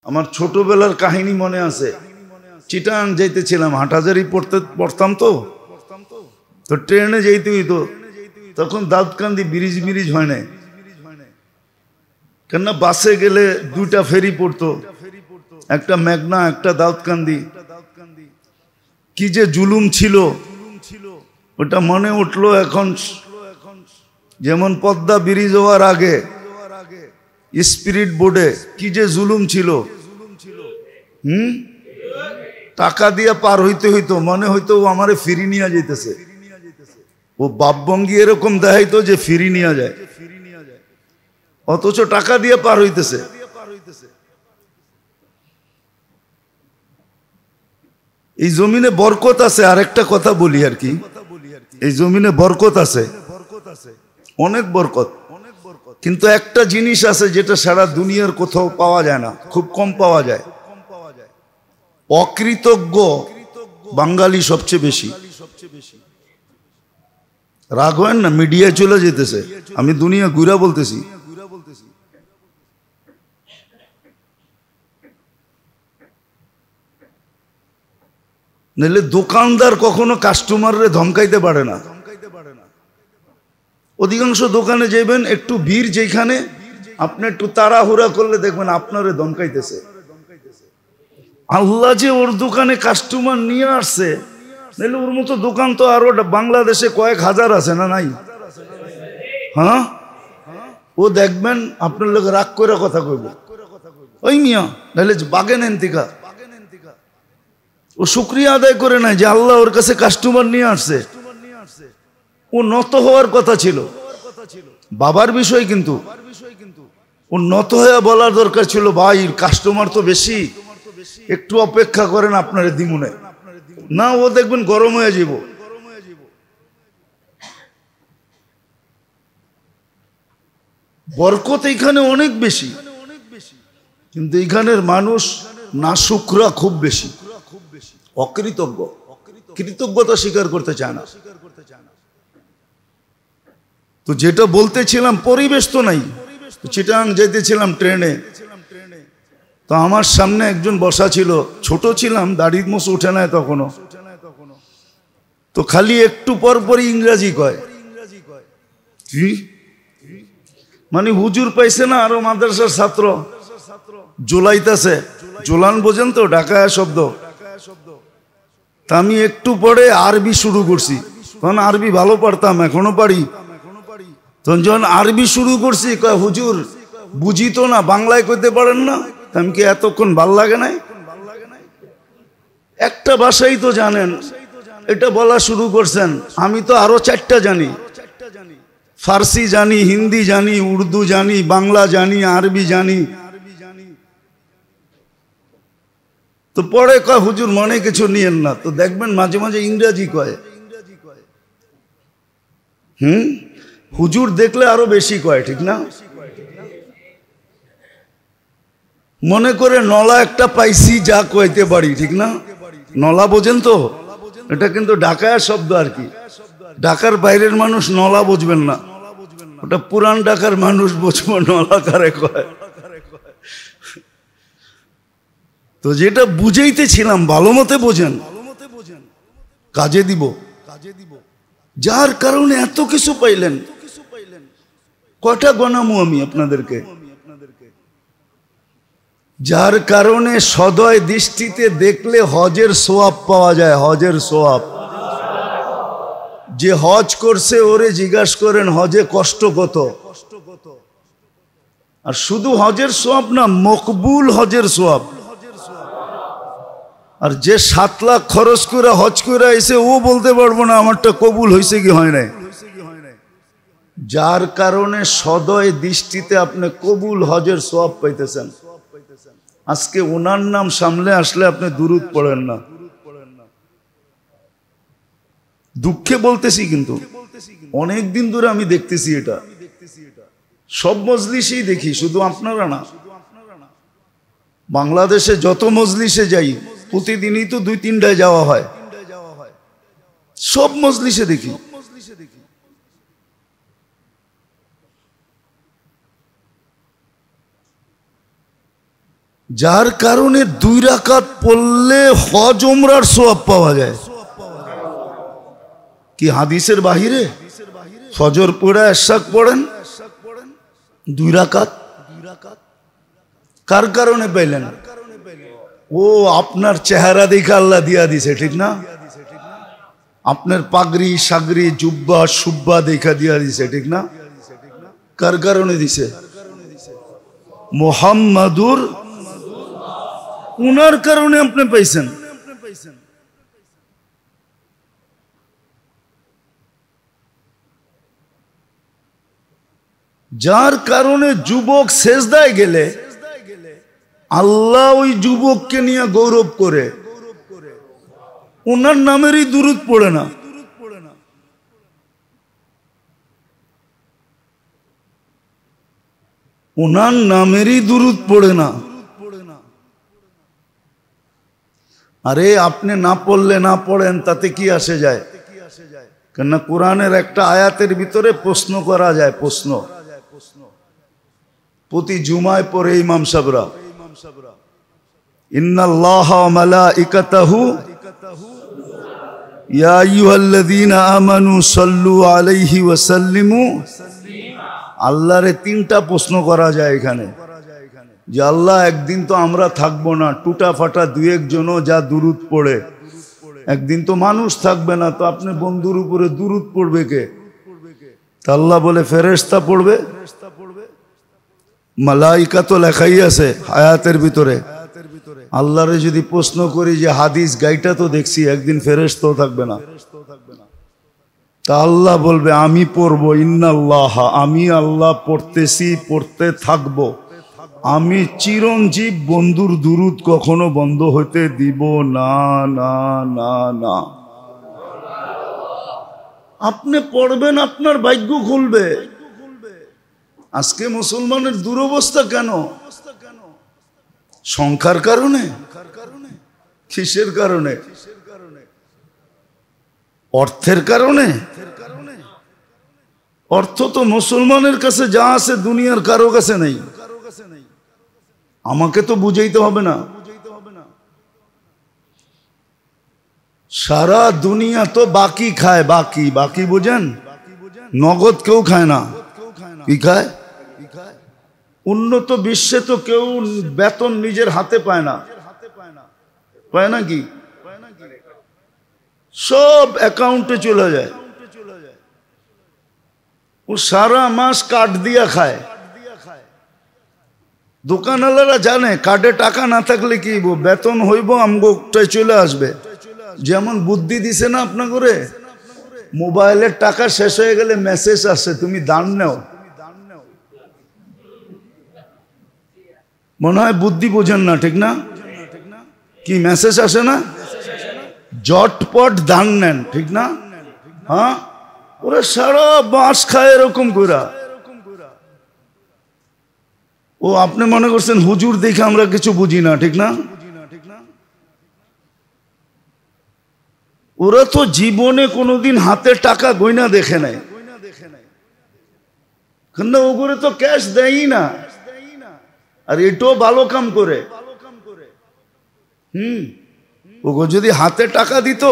আমার ছোটবেলার কাহিনী মনে আছে। চিটাং যাইতেছিলাম, হাটহাজারি পড়তাম তো ট্রেনে যাইতে হইতো। তখন দাউদকান্দি ব্রিজ হয় নাই, কেননা বাসে গেলে দুইটা ফেরি পড়তো, একটা মেঘনা একটা দাউদকান্দি। কি যে জুলুম ছিল ওটা মনে উঠলো এখন। যেমন পদ্মা ব্রিজ হওয়ার আগে স্পিরিট বোর্ডে কি যে জুলুম ছিল। টাকা দিয়ে পার হইতে হইতো, মনে হইতো ও আমারে ফিরি নিয়ে যাইতেছে। ও বাপবঙ্গি এরকম দেখাইতো যে ফিরি নিয়ে যায়, অথচ টাকা দিয়ে পার হইতেছে। এই জমিনে বরকত আছে। আরেকটা কথা বলি আর কি, এই জমিনে বরকত আছে, অনেক বরকত। কিন্তু একটা জিনিস আছে যেটা সারা দুনিয়ার কোথাও পাওয়া যায় না, খুব কম পাওয়া যায়। অকৃতজ্ঞ বাঙালি সবচেয়ে বেশি। রাগ হয় না, মিডিয়ায় চলে যেতেছে, আমি দুনিয়া ঘুরা বলতেছি। নাহলে দোকানদার কখনো কাস্টমাররে ধমকাইতে পারে না। অধিকাংশ দোকানে যাইবেন, একটু ভিড় যেখানে, আপনি একটু তাড়াহুড়া করলে দেখবেন আপনারে ধমকাইতেছে। আল্লাহ যে ওর দোকানে কাস্টমার নিয়ে আসছে, নাহলে ওর মতো দোকান তো আরো বাংলাদেশে কয়েক হাজার আছে না নাই? হ্যাঁ, ও দেখবেন আপনার লোক রাগ করে কথা কইব, ওই মিয়া নাহলে বাগে নেন টিকা। ও শুকরিয়া আদায় করে নাই যে আল্লাহ ওর কাছে কাস্টমার নিয়ে আসছে। ও নত হওয়ার কথা ছিল, বাবার বিষয়, কিন্তু ও নত হয়ে বলার দরকার ছিল, ভাই কাস্টমার তো বেশি, একটু অপেক্ষা করেন আপনার দিমুনে। না, ও দেখবেন গরম হয়ে যাব। বরকত এইখানে অনেক বেশি, কিন্তু এইখানের মানুষ নাশুকরা খুব বেশি, অকৃতজ্ঞ, কৃতজ্ঞতা স্বীকার করতে চায় না। তো যেটা বলতেছিলাম, পরিবেশ তো নাই। চিটাং যেতেছিলাম ট্রেনে, তো আমার সামনে একজন বসা ছিল, ছোট ছিলাম, দাড়ি মোছ উঠে নাই তখনও। তো খালি একটু পর পরই ইংরাজি কয়। কি মানে হুজুর পাইছে না, আরো মাদ্রাসার ছাত্র জোলাইতেছে। জোলান বোঝেন তো, ঢাকায় শব্দ। তা আমি একটু পরে আরবি শুরু করছি, তখন আরবি ভালো পারতাম, এখনো পারি। তখন যখন আরবি শুরু করছি, কয় হুজুর বুঝি তো না, বাংলায় কইতে পারেন না? আমি কি এতক্ষণ ভাল লাগে নাই? একটা ভাষাই তো জানেন, এটা বলা শুরু করছেন। আমি তো আরো 4টা জানি, ফার্সি জানি, হিন্দি জানি, উর্দু জানি, বাংলা জানি, আরবি জানি। তো পরে কয় হুজুর মনে কিছু নিয়েন না। তো দেখবেন মাঝে মাঝে ইংরেজি কয়। হুজুর দেখলে আরো বেশি কয়, ঠিক না? মনে করে নলা একটা পাইছি, যা কইতে পারি, ঠিক না? নলা বোঝেন তো, এটা কিন্তু ঢাকায় শব্দ আর কি। ঢাকার বাইরের মানুষ নলা বুঝবেন না, ওটা পুরান ঢাকার মানুষ বুঝবো নলা কারে কয়। তো যেটা বুঝাইতেছিলাম, ভালো মতে বোঝেন, কাজে দিব। যার কারণে এত কিছু পাইলেন। কয়টা গণামু আমি আপনাদেরকে? যার কারণে সদয় দৃষ্টিতে দেখলে হজের সোয়াব পাওয়া যায়, হজের সোয়াব। যে হজ করছে ওরে জিজ্ঞাসা করেন হজে কষ্ট কত। আর শুধু হজের সোয়াব না, মকবুল হজের সোয়াব। আর যে 7 লাখ খরচ করে হজ করে এসে, ও বলতে পারবো না আমারটা কবুল হয়েছে কি হয় নাই। যার কারণে সদয় দৃষ্টিতে আপনি কবুল হজের সোয়াব পাইতেছেন। আজকে ওনার নাম সামনে আসলে আপনি দুরূদ পড়েন না। দুঃখে বলতেছি, কিন্তু অনেক দিন ধরে আমি দেখতেছি এটা, সব মজলিসেই দেখি, শুধু আপনারা না। বাংলাদেশে যত মজলিসে যাই, প্রতিদিনই তো 2-3টায় যাওয়া হয়, সব মজলিসে দেখি। যার কারণে 2 রাকাত পড়লে হজ উমরার সওয়াব পাওয়া যায়। কি হাদিসের বাহিরে? ফজর পড়ে ইশাক পড়েন 2 রাকাত, কার কারণে পাইলেন? ও আপনার চেহারা দেখে আল্লাহ দিয়া দিছে, ঠিক না? আপনার পাগড়ি সাগরি জুব্বা সুব্বা দেখা দিয়া দিছে, ঠিক না? কার কারণে দিছে? মুহাম্মাদুর, উনার কারণে আপনি পাইছেন। যার কারণে যুবক সেজদায় গেলে আল্লাহ ওই যুবককে নিয়ে গৌরব করে, ওনার নামেরই দুরূদ পড়ে না। ওনার নামেরই দুরূদ পড়ে না। আরে আপনি না পড়লে না পড়েন তাতে কি আসে যায়? কেননা কোরআনের একটা আয়াতের ভিতরে প্রশ্ন করা যায়। প্রশ্ন প্রতি জুমায় পড়ে ইমাম সাহেবরা, ইন্নাল্লাহা ওয়া মালাইকাতাহু ইয়া আইয়ুহাল্লাযীনা আমানু সাল্লু আলাইহি ওয়া সাল্লিমু। আল্লাহরে 3টা প্রশ্ন করা যায় এখানে, যে আল্লাহ একদিন তো আমরা থাকবো না, টুটা ফাটা 2-1 জনও যা দুরূদ পড়ে, একদিন তো মানুষ থাকবে না, তো আপনি বন্ধুর উপরে দুরূদ পড়বে কে? তা আল্লাহ বলে ফেরেশতা পড়বে। মালাইকা তো লেখাই আছে আয়াতের ভিতরে। আল্লাহরে যদি প্রশ্ন করি যে হাদিস গাইটা তো দেখছি, একদিন ফেরেশতাও থাকবে না, তা আল্লাহ বলবে আমি পড়বো। ইন্নাল্লাহ, আমি আল্লাহ পড়তেছি, পড়তে থাকবো। আমি চিরঞ্জীব বন্ধুর দুরূদ কখনো বন্ধ হতে দিব না, না, না, না। আপনি পড়বেন, আপনার ভাগ্য খুলবে। আজকে মুসলমানের দুরবস্থা কেন? সংখ্যার কারণে? কিসের কারণে? অর্থের কারণে? অর্থ তো মুসলমানের কাছে যা আছে দুনিয়ার কারো কাছে নেই। আমাকে তো বুঝাইতে হবে না। সারা দুনিয়া তো বাকি খায়, বাকি বাকি বুঝেন? নগদ কেউ খায় না। কি খায়? উন্নত বিশ্বে তো কেউ বেতন নিজের হাতে পায় না, পায় না কি? সব অ্যাকাউন্টে চলে যায়। ও সারা মাস কার্ড দিয়া খায়। দোকানওয়ালারা জানে কার্ডে টাকা না থাকলে কি বেতন হইব আমগোটাই চলে আসবে। যেমন বুদ্ধি দিছে না আপনা করে, মোবাইলের টাকা শেষ হয়ে গেলে মেসেজ আসে তুমি দান নেও। মনে হয় বুদ্ধি বোঝেন না, ঠিক না? কি মেসেজ আসে না? জটপট দান নেন, ঠিক না? হ্যাঁ, ওরা সারা বাঁশ খায় এরকম করে। ও আপনি মনে করছেন হুজুর দেখে আমরা কিছু বুঝি না, ঠিক না? ওরা তো জীবনে কোনোদিন হাতে টাকা গয়না দেখে নাই, কেন ওগুলো তো ক্যাশ দেয়ই না। আর এটাও ভালো কাম করে। ওগো যদি হাতে টাকা দিত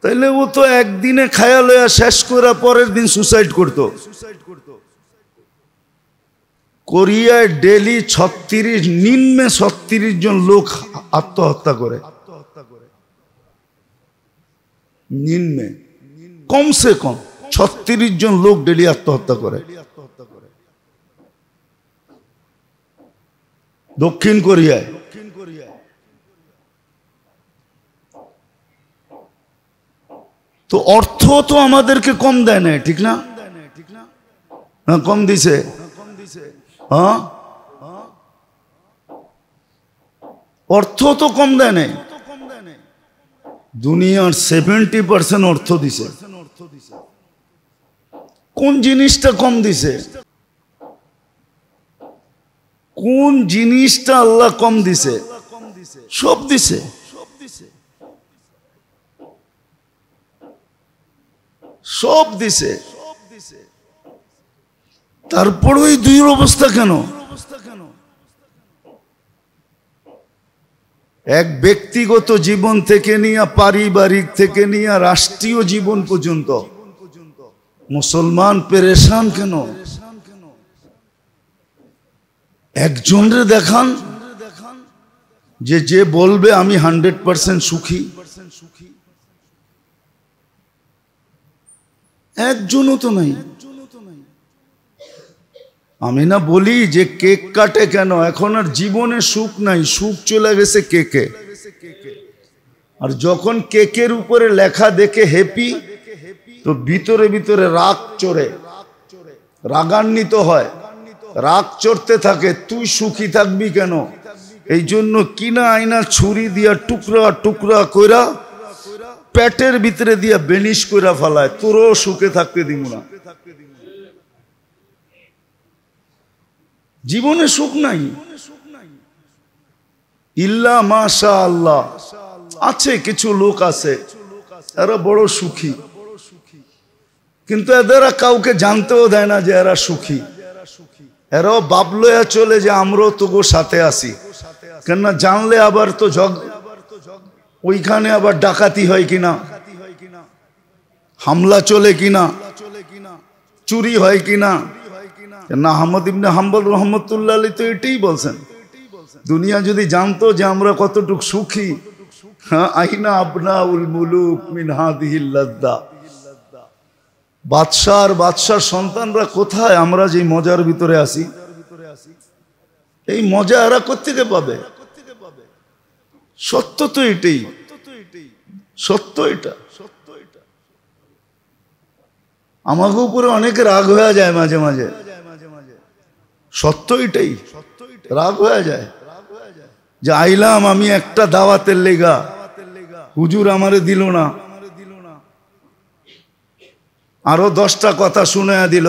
তাহলে ও তো একদিনে খায়া লয়া শেষ করে পরের দিন সুসাইড করত। কোরিয়ায় ডেলি 36 নিম্নে 36 জন লোক আত্মহত্যা করে। নিম্নে কমসে কম 36 জন লোক ডেলি আত্মহত্যা করে। দক্ষিণ কোরিয়ায়। তো অর্থ তো আমাদেরকে কম দেয় না, ঠিক না? না কম দিছে? হ্যাঁ, অর্থ তো কম দেয় না। দুনিয়ার 70% অর্থ দিছে। কোন জিনিসটা কম দিছে? কোন জিনিসটা আল্লাহ কম দিছে? সব দিছে। সব দিছে। তারপর ওই দুই অবস্থা কেন? এক ব্যক্তিগত জীবন থেকে নিয়ে পারিবারিক থেকে নিয়ে রাষ্ট্রীয় জীবন পর্যন্ত মুসলমান পেরেশান কেন? একজনরে দেখান যে বলবে আমি 100% সুখী, একজনও তো নাই। আমি না বলি যে কেক কাটে কেন, এখন আর জীবনে সুখ নাই, সুখ চলে গেছে কেকে। আর যখন কেকের উপরে লেখা দেখে হ্যাপি, তো ভিতরে ভিতরে রাগ চড়ে, রাগান্বিত হয়, রাগ চড়তে থাকে, তুই সুখী থাকবি কেন? এই জন্য কিনা আইনা ছুরি দিয়া টুকরা টুকরা কইরা পেটের ভিতরে দিয়া বেনিশ কইরা ফেলায়, তোরও সুখে থাকতে দিব না। জীবনে সুখ নাই, ইল্লা মাশা আল্লাহ। আছে কিছু লোক আছে এরা বড় সুখী, কিন্তু এরা কাউকে জানতেও দেয় না যে এরা সুখী। এরাও বাবলয়া চলে যে আমরাও তোগো সাথে আসি, কেননা জানলে আবার তো ওইখানে আবার ডাকাতি হয় কিনা, হামলা চলে কিনা, চুরি হয় কিনা। না, আহমদ ইবনে হাম্বল রহমতুল্লাহ আলাইহি তো এটাই বলছেন, দুনিয়া যদি জানতো যে আমরা কতটুক সুখী, আইনা আবনাউল মুলুক মিন হাদিহিল লাযযা, বাদশার সন্তানরা কোথায়? আমরা যে মজার ভিতরে আছি, এই মজা এরা কোত্থেকে পাবে? সত্য তো এটাই, সত্য এটা। আমাকে উপরে অনেক রাগ হয়ে যায় মাঝে মাঝে, সত্য এটাই, রাগ হয়ে যায় যে আইলাম আমি একটা দাওয়াতের লেগা, হুজুর আমারে দিল না, আরো 10টা কথা শুনায়া দিল।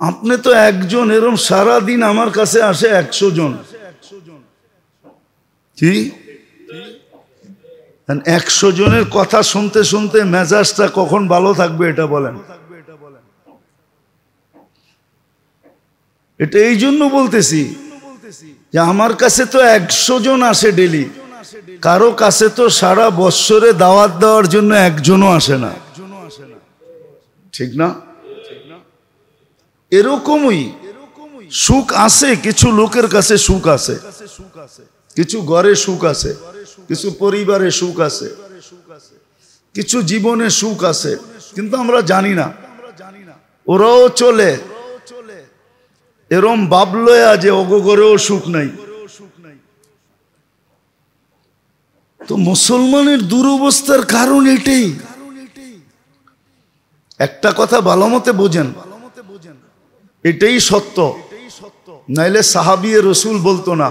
আপনি তো একজন, এরকম সারাদিন আমার কাছে আসে 100 জন। কি 100 জনের কথা শুনতে শুনতে মেজাজটা কখন ভালো থাকবে এটা বলেন? এটা এই জন্য বলতেছি যে আমার কাছে তো 100 জন আসে ডেলি, কারো কাছে তো সারা বৎসরে দাওয়াত দেওয়ার জন্য একজনও আসে না, ঠিক না? এরকমই সুখ আছে, কিছু লোকের কাছে সুখ আছে, কিছু ঘরে সুখ আছে, কিছু পরিবারে সুখ আছে, কিছু জীবনে সুখ আছে, কিন্তু আমরা জানি না। ওরাও চলে এরম বাবলয়া যে অগগরেও সুখ নাই। তো মুসলমানের দুরবস্থার কারণ এটাই। একটা কথা ভালো মতে বোঝেন, এটাই সত্য, নাইলে সাহাবিয়ে রসুল বলতো না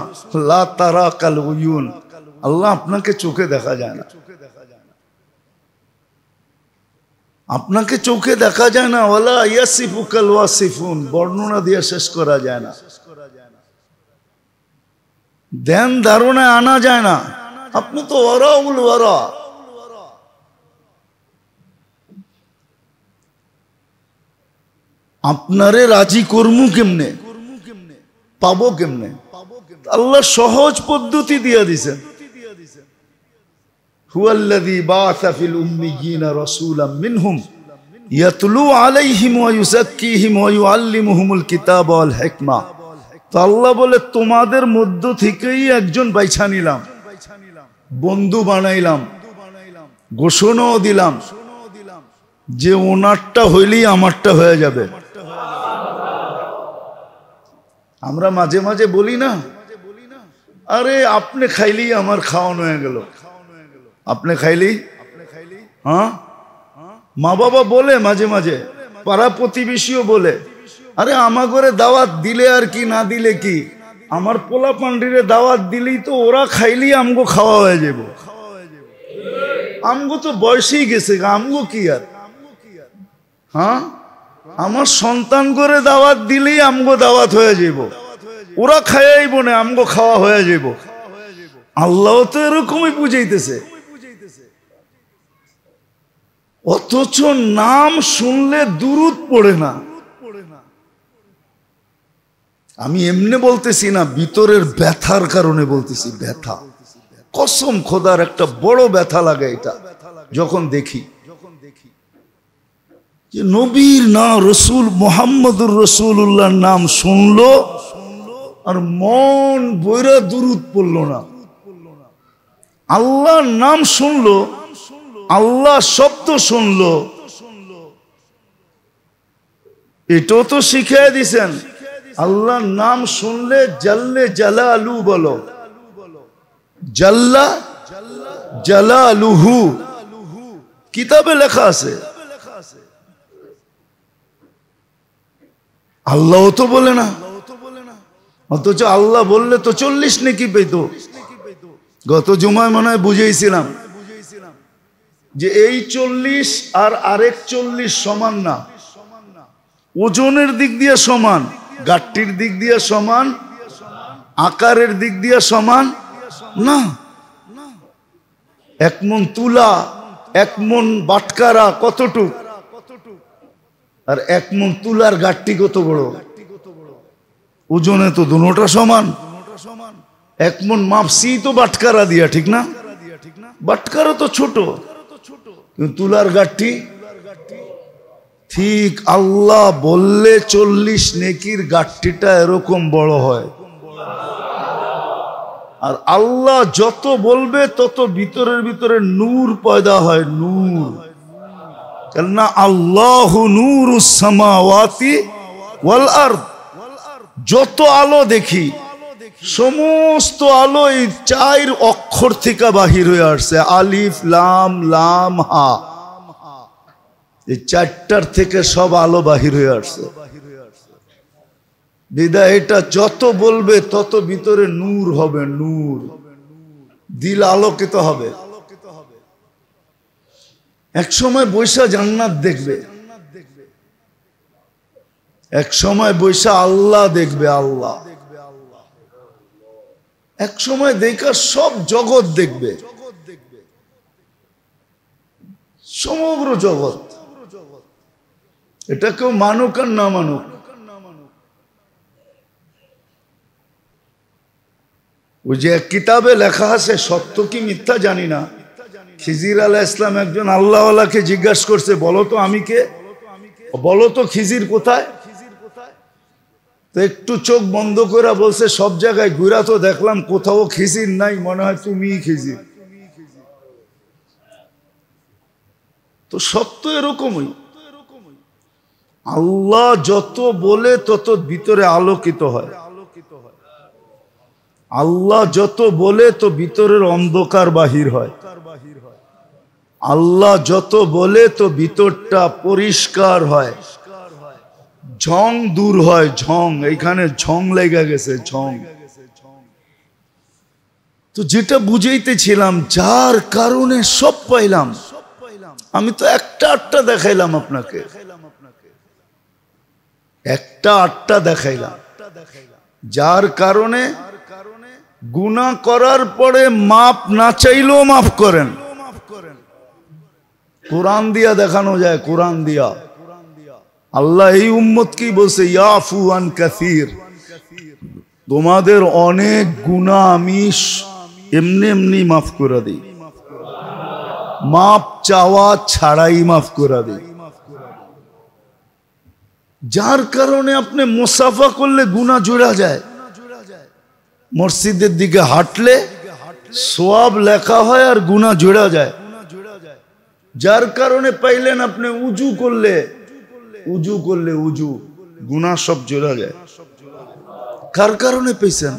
লা তারা কাল উয়ুন, আল্লাহ আপনাকে চোখে দেখা যায় না, আপনাকে চোখে দেখা যায় না। ওয়ালা ইয়াসিফু কাল ওয়াসিফুন, বর্ণনা দিয়ে শেষ করা যায় না, ধ্যান ধারণায় আনা যায় না। আপনি তো ওয়ারাউল ওয়ারা। আপনারে রাজি করমু কেমনে, পাবো কেমনে? আল্লাহ সহজ পদ্ধতি দিয়া দিছেন। হুয়াল্লাযী বাআসা ফিল উম্মিয়িনা রাসূলাম মিনহুম ইয়াতলু আলাইহিম ওয়া ইউযাক্কিহিম ওয়া ইউআল্লিমুহুমুল কিতাবা ওয়াল হিকমা। তো আল্লাহ বলে তোমাদের মধ্য থেকেই একজন বাইছা নিলাম, বন্ধু বানাইলাম, ঘোষণাও দিলাম যে ওনারটা হইলেই আমারটা হয়ে যাবে। আমরা মাঝে মাঝে বলি না, আরে আপনি খাইলেই আমার খাওয়ানো হয়ে গেল, আপনি খাইলেই। হ্যাঁ, মা বাবা বলে মাঝে মাঝে, পাড়া প্রতিবেশীও বলে, আরে আমার ঘরে দাওয়াত দিলে আর কি, না দিলে কি, আমার পোলা পান্ডিরে দাওয়াত দিলেই তো ওরা খাইলেই আমগো খাওয়া হয়ে যাব। আমগো তো বয়সেই গেছে, আমগো কি আর। হ্যাঁ, আমার সন্তান করে দাওয়াত দিলেই আমগো দাওয়াত হয়ে যাব, ওরা খাইয়াইব না, আমগো খাওয়া হয়ে যাব। আল্লাহ তো এরকমই বুঝাইতেছে, অথচ নাম শুনলে দুরূদ পড়ে না। আমি এমনি বলতেছি না, ভিতরের ব্যথার কারণে বলতেছি, ব্যথা। কসম খোদার একটা বড় ব্যথা লাগে এটা যখন দেখি যে নবীর নাম রসুল মুহাম্মদুর রসুল্লাহর নাম শুনলো আর মন বইরা দুরূদ পড়লো না। আল্লাহর নাম শুনলো, আল্লাহ শব্দ শুনলো, এটাও তো শিখিয়ে দিছেন আল্লাহর নাম শুনলে জাল্লে জালালু বলো, জাল্লা জালালুহু কিতাবে লেখা আছে। আল্লাহ তো বলে না, অথচ আল্লাহ বললে তো 40 নেকি পেত। গত জুমায় মনে হয় বুঝেছিলাম যে এই 40 আর আরেক 40 সমান না, ওজনের দিক দিয়ে সমান, গাট্টির দিক দিয়ে সমান, আকারের দিক দিয়ে সমান না। 1 মণ তুলা, 1 মণ বাটকারা কতটুক, আর 1 মণ তুলার গাট্টি কত বড়, ওজনে তো দুটোটা সমান। 1 মণ মাপসি তো বাটকারা দিয়া, ঠিক না? বাটকারা তো ছোট, কিন্তু তুলার গাট্টি ঠিক। আল্লাহ বললে 40 নেকির গাট্টিটা এরকম বড় হয়, আর আল্লাহ যত বলবে তত ভিতরের ভিতরে নূর পয়দা হয়, নূর। কেননা আল্লাহু নূরুস সামাওয়াতি ওয়াল আরদ, যত আলো দেখি সমস্ত আলো এই 4 অক্ষর থেকে বাহির হয়ে আসছে, আলিফ লাম লাম হা, এই 4টার থেকে সব আলো বাহির হয়ে আসছে। বিদায় এটা যত বলবে তত ভিতরে নূর হবে, নূর, দিল আলোকিত হবে। এক সময় বৈশা জান্নাত দেখবে, এক সময় বৈশা আল্লাহ দেখবে, আল্লাহ এক সময় দেখা সব জগৎ দেখবে, সমগ্র জগৎ। এটা কেউ মানুক আর না মানুক, ওই যে এক কিতাবে লেখা আছে, সত্য কি মিথ্যা জানি না, খিজির আলাইহিস সালাম একজন আল্লাহওয়ালাকে জিজ্ঞাসা করছে, বলো তো আমি কে, বলো তো খিজির কোথায়? তো একটু চোখ বন্ধ করে বলছে, সব জায়গায় ঘুরা তো দেখলাম কোথাও খিজির নাই, মনে হয় তুমিই খিজির। তো সত্য এরকমই, আল্লাহ যত বলে তত ভিতরে আলোকিত হয়, আল্লাহ যত বলে তো ভিতরের অন্ধকার বাহির হয়, আল্লাহ যত বলে তো ভিতরটা পরিষ্কার হয়, ঝং দূর হয়, ঝং, এইখানে ঝং লেগে গেছে, ঝং। তো যেটা বুঝাইতেছিলাম, যার কারণে সব পাইলাম, আমি তো একটা আটটা দেখাইলাম আপনাকে, একটা আটটা দেখাইলাম, যার কারণে গুনাহ করার পরে মাপ না চাইলেও মাফ করেন। কোরআন দিয়া দেখানো যায়, কোরআন দিয়া। আল্লাহ এই উম্মতকেই বলছে, ইয়াফু আন কাসীর, তোমাদের অনেক গুনাহ আমি এমনি এমনি মাফ করে দিই, মাপ চাওয়া ছাড়াই মাফ করে দিই। যার কারণে আপনি মুসাফা করলে গুনাহ জোড়া যায়, মসজিদের দিকে হাঁটলে সওয়াব লেখা হয় আর গুনাহ জোড়া যায়। যার কারণে পাইলেন আপনি উজু করলে গুনাহ সব জোড়া যায়। কার কারণে পেয়েছেন?